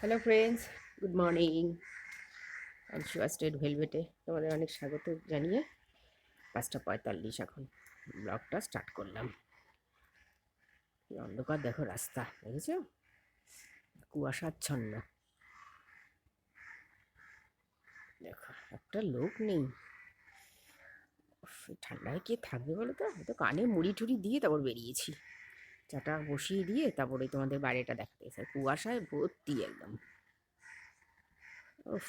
Hello friends, good morning. আনশুয়া স্টেট ভেলভেটে তোমাদের অনেক স্বাগত জানিয়ে 5:45 এখন ব্লগটা স্টার্ট করলাম। কি অন্ধকার দেখো, রাস্তা দেখেছো, কুয়াশাচ্ছন্ন। দেখো একটা লোক নেই। উফ, এই ঠান্ডায় কে থাকবে বলো তো? তো কানে মুড়ি টুড়ি দিয়ে তারপর বেরিয়েছি, চাটা বসিয়ে দিয়ে তারপরে তোমাদের বাইরেটা দেখাতে এসে কুয়াশায় ভর্তি একদম। উফ,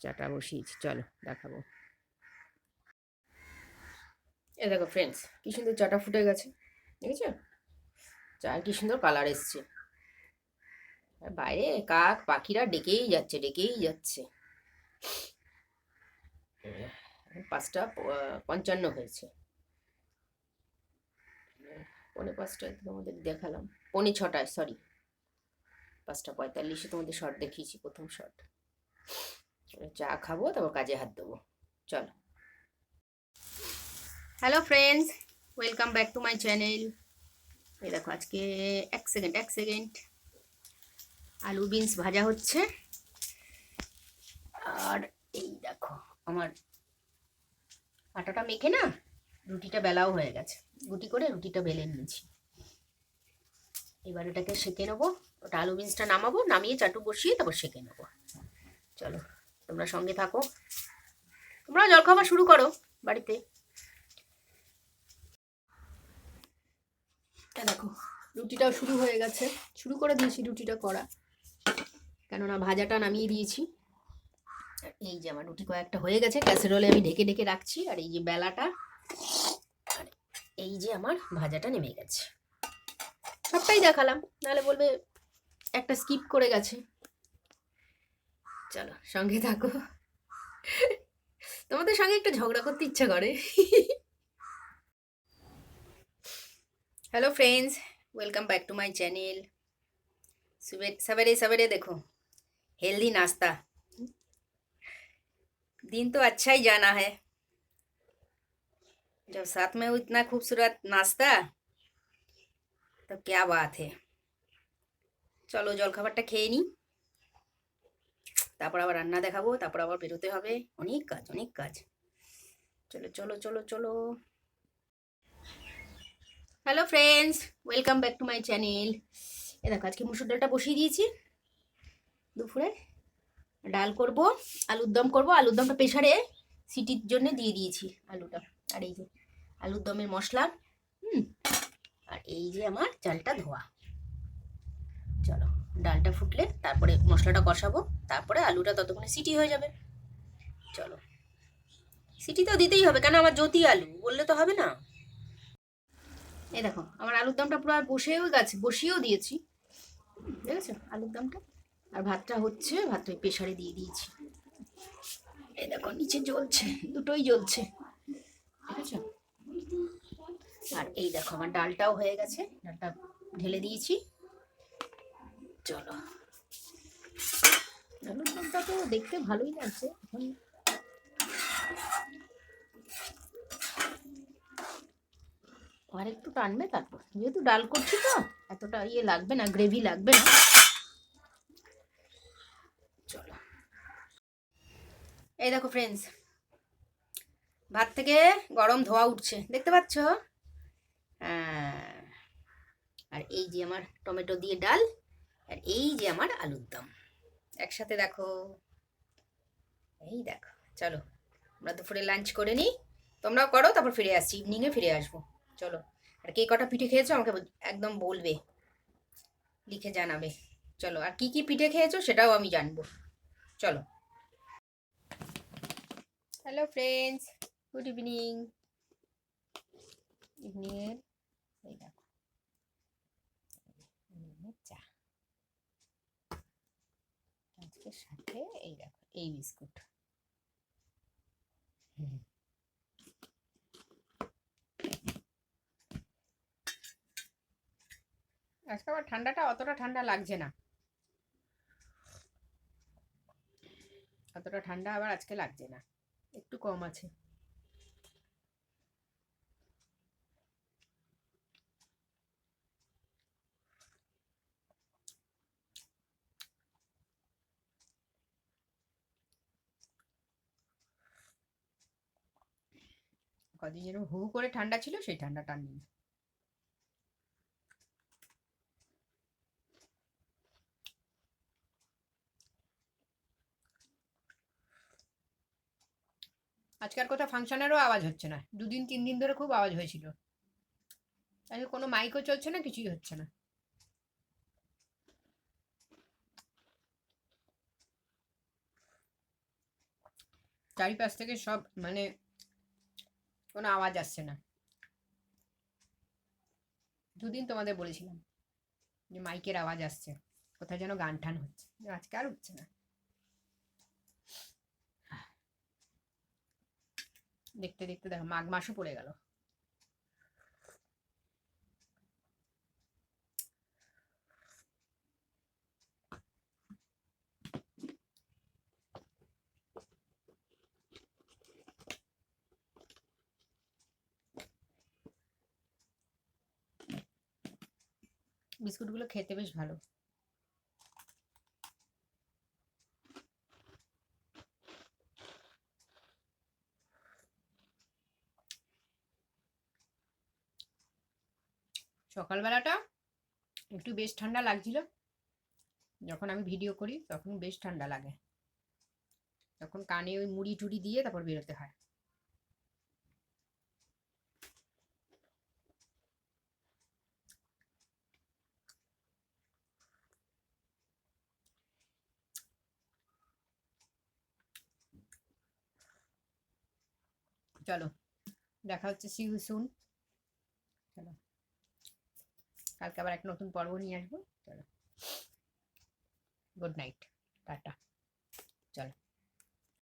চাটা বসিয়েছি, চলো দেখাবো। এ দেখো ফ্রেন্ডস, কি সুন্দর চাটা ফুটে গেছে, দেখেছো? চায়ের কি সুন্দর কালার এসছে। আর বাইরে কাক পাখিরা ডেকেই যাচ্ছে। 5:55 হয়েছে। 5:45 তোমাদের দেখালাম, 5:45, সরি, 5:45 তোমাদের শর্ট দেখিয়েছি, প্রথম শর্ট। চা খাবো, তারপর কাজে হাত দেবো। চলো। Hello friends, welcome back to my channel. এই দেখো আজকে এক সেকেন্ড আলু বিনস ভাজা হচ্ছে। আর এই দেখো আমার আটাটা মেখে না, রুটিটা বেলাও হয়ে গেছে। গুটি করে রুটিটা বেলে নিয়েছি। এবার এটাকে সেঁকে নেবো। ওটা আলু বিনসটা নামাবো, নামিয়ে চাটু বসিয়ে তারপর সেঁকে নেবো। চলো, তোমরা সঙ্গে থাকো, তোমরা জলখাবার শুরু করো বাড়িতে। দেখো রুটিটাও শুরু হয়ে গেছে, শুরু করে দিয়েছি রুটিটা করা, কেননা ভাজাটা নামিয়ে দিয়েছি। আর এই যে আমার রুটি কয়েকটা হয়ে গেছে, ক্যাসেরোলে আমি ঢেকে ঢেকে রাখছি। আর এই যে বেলাটা, আর এই যে আমার ভাজাটা নেমে গেছে। সবটাই দেখালাম, নাহলে বলবে একটা স্কিপ করে গেছে। চলো সঙ্গে থাকো, তোমাদের সঙ্গে একটু ঝগড়া করতে ইচ্ছা করে। Hello friends, welcome back to my channel. सवेरे सवेरे देखो, हेल्दी नाश्ता। दिन तो अच्छा ही जाना है, जब साथ में हो इतना खूबसूरत नाश्ता, तब क्या बात है। চলো জল খাবারটা খেয়ে নিই, তারপর আবার রান্না দেখাবো, তারপর আবার বেরোতে হবে, অনেক কাজ। চলো চলো চলো চলো। Hello friends, welcome back to my channel. এ দেখো আজকে মুসুর ডালটা বসিয়ে দিয়েছি। দুপুরে ডাল করব, আলুর দম করব। আলুর দমটা প্রেশারে সিটির জন্য দিয়ে দিয়েছি আলুটা। আর এই যে আলুর দমের মশলা, হুম, আর এই যে আমার চালটা ধোয়া। চলো, ডালটা ফুটলে তারপরে মশলাটা কষাবো, তারপরে আলুটা ততক্ষণে সিটি হয়ে যাবে। চলো, সিটি তো দিতেই হবে, কেন আমার জ্যোতি আলু বললে তো হবে না। এই দেখো আমার আলুর দমটা পুরো বসেও গেছে, বসিয়েও দিয়েছি, দেখেছো আলুর দমটা। আর ভাতটা হচ্ছে, ভাতটা প্রেশারে দিয়ে দিয়েছি। এই দেখো নিচে জ্বলছে, দুটোই জ্বলছে, দেখেছো। আর এই দেখো আমার ডালটাও হয়ে গেছে, ডালটা ঢেলে দিয়েছি। চলো, আলুর দমটা তো দেখতে ভালোই লাগছে এখন। আর একটু টানবে, তারপর যেহেতু ডাল করছি তো এতটা ইয়ে লাগবে না, গ্রেভি লাগবে না। চলো, এই দেখো ফ্রেন্ডস, ভাত থেকে গরম ধোয়া উঠছে, দেখতে পাচ্ছ? হ্যাঁ। আর এই যে আমার টমেটো দিয়ে ডাল, আর এই যে আমার আলুর দম একসাথে দেখো, এই দেখো। চলো আমরা দুপুরে লাঞ্চ করে নিই, তোমরাও করো, তারপর ফিরে আসছি, ইভিনিংয়ে ফিরে আসবো। চলো, আর কে কটা পিঠে খেয়েছো আমাকে একদম বলবে, লিখে জানাবে। চলো, আর কি কি পিঠে খেয়েছো সেটাও আমি জানবো। চলো। Hello friends, good evening. ইভিনিংয়ের এই দেখো চা, আজকের সাথে এই দেখো এই বিস্কুট। আজকে আবার ঠান্ডাটা অতটা ঠান্ডা লাগছে না, অতটা ঠান্ডা আবার আজকে লাগছে না, একটু কম আছে। কদিন যেন হু হু করে ঠান্ডা ছিল, সেই ঠান্ডাটা আর নেই। আজকাল কোথাও ফাংশনেরও আওয়াজ হচ্ছে না, 2 দিন 3 দিন ধরে খুব আওয়াজ হয়েছিল। আজকে কোনো মাইকও চলছে না, কিছুই হচ্ছে না। চারিপাশ থেকে সব মানে কোনো আওয়াজ আসছে না। 2 দিন তোমাদের বলেছিলাম যে মাইকের আওয়াজ আসছে, কোথায় যেন গান টান হচ্ছে, আজকে আর হচ্ছে না। দেখতে দেখতে দেখো মাঘ মাসও পড়ে গেল। বিস্কুটগুলো খেতে বেশ ভালো। সকালবেলাটা একটু বেশ ঠান্ডা লাগছিল, যখন আমি ভিডিও করি তখন বেশ ঠান্ডা লাগে, তখন কানে ওই মুড়ি টুড়ি দিয়ে তারপর বেরোতে হয়। চলো, দেখা হচ্ছে, সি ইউ সুন। চলো, কালকে আবার একটা নতুন পর্ব নিয়ে আসবো। চলো, গুড নাইট, টাটা। চলো।